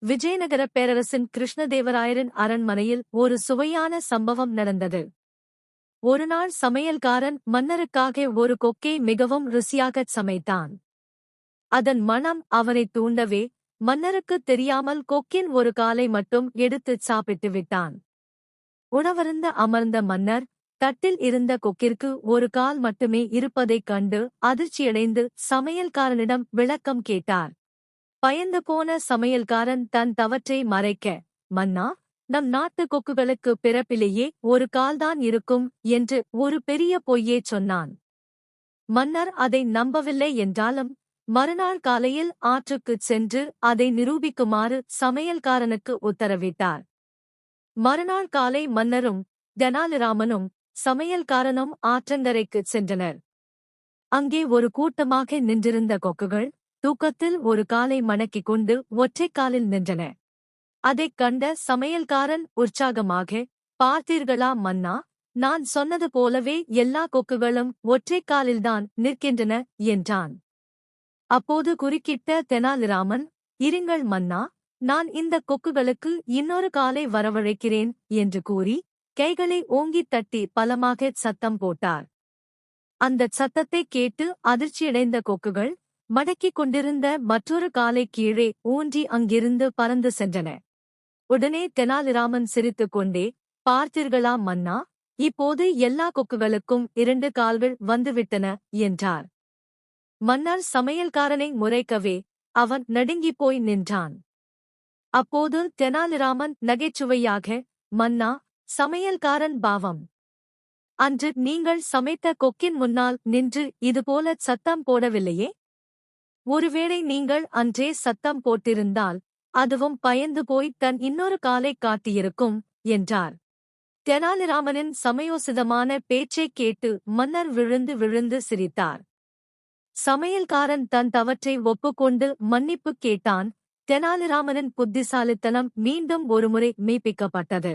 விஜயநகர பேரரசின் கிருஷ்ணதேவராயரின் அரண்மனையில் ஒரு சுவையான சம்பவம் நடந்தது. ஒருநாள் சமையல்காரன் மன்னருக்காக ஒரு கொக்கை மிகவும் ருசியாகச் சமைத்தான். அதன் மணம் அவனைத் தூண்டவே, மன்னருக்குத் தெரியாமல் கொக்கின் ஒரு காலை மட்டும் எடுத்துச் சாப்பிட்டு விட்டான். உணவருந்த அமர்ந்த மன்னர், தட்டில் இருந்த கொக்கிற்கு ஒரு கால் மட்டுமே இருப்பதைக் கண்டு அதிர்ச்சியடைந்து சமையல்காரனிடம் விளக்கம் கேட்டார். பயந்து போன சமையல்காரன் தன் தவற்றை மறைக்க, மன்னா, நம் நாட்டு கொக்குகளுக்கு பிறப்பிலேயே ஒரு கால்தான் இருக்கும் என்று ஒரு பெரிய பொய்யேச் சொன்னான். மன்னர் அதை நம்பவில்லை என்றாலும், மறுநாள் காலையில் ஆற்றுக்குச் சென்று அதை நிரூபிக்குமாறு சமையல்காரனுக்கு உத்தரவிட்டார். மறுநாள் காலை மன்னரும் தெனாலிராமனும் சமையல்காரனும் ஆற்றங்கரைக்குச் சென்றனர். அங்கே ஒரு கூட்டமாக நின்றிருந்த கொக்குகள் தூக்கத்தில் ஒரு காலை மடக்கிக் கொண்டு ஒற்றைக் காலில் நின்றன. அதைக் கண்ட சமையல்காரன் உற்சாகமாக, பார்த்தீர்களா மன்னா, நான் சொன்னது போலவே எல்லா கொக்குகளும் ஒற்றைக் காலில்தான் நிற்கின்றன என்றான். அப்போது குறுக்கிட்ட தெனாலிராமன், இருங்கள் மன்னா, நான் இந்த கொக்குகளுக்கு இன்னொரு காலை வரவழைக்கிறேன் என்று கூறி கைகளை ஓங்கித் தட்டி பலமாகச் சத்தம் போட்டார். அந்தச் சத்தத்தைக் கேட்டு அதிர்ச்சியடைந்த கொக்குகள் மடக்கிக் கொண்டிருந்த மற்றொரு காலை கீழே ஊன்றி அங்கிருந்து பறந்து சென்றன. உடனே தெனாலிராமன் சிரித்துக் கொண்டே, பார்த்தீர்களா மன்னா, இப்போது எல்லா கொக்குகளுக்கும் 2 கால்கள் வந்துவிட்டன என்றார். மன்னர் சமையல்காரனை முறைக்கவே, அவன் நடுங்கிப் போய் நின்றான். அப்போது தெனாலிராமன் நகைச்சுவையாக, மன்னா, சமையல்காரன் பாவம். அன்று நீங்கள் சமைத்த கொக்கின் முன்னால் நின்று இதுபோல சத்தம் போடவில்லையே? ஒருவேளை நீங்கள் அன்றே சத்தம் போட்டிருந்தால் அதுவும் பயந்து போய் தன் இன்னொரு காலைக் காட்டியிருக்கும் என்றார். தெனாலிராமனின் சமயோசிதமான பேச்சைக் கேட்டு மன்னர் விழுந்து விழுந்து சிரித்தார். சமையல்காரன் தன் தவற்றை ஒப்புக்கொண்டு மன்னிப்புக் கேட்டான். தெனாலிராமனின் புத்திசாலித்தனம் மீண்டும் ஒருமுறை மெய்ப்பிக்கப்பட்டது.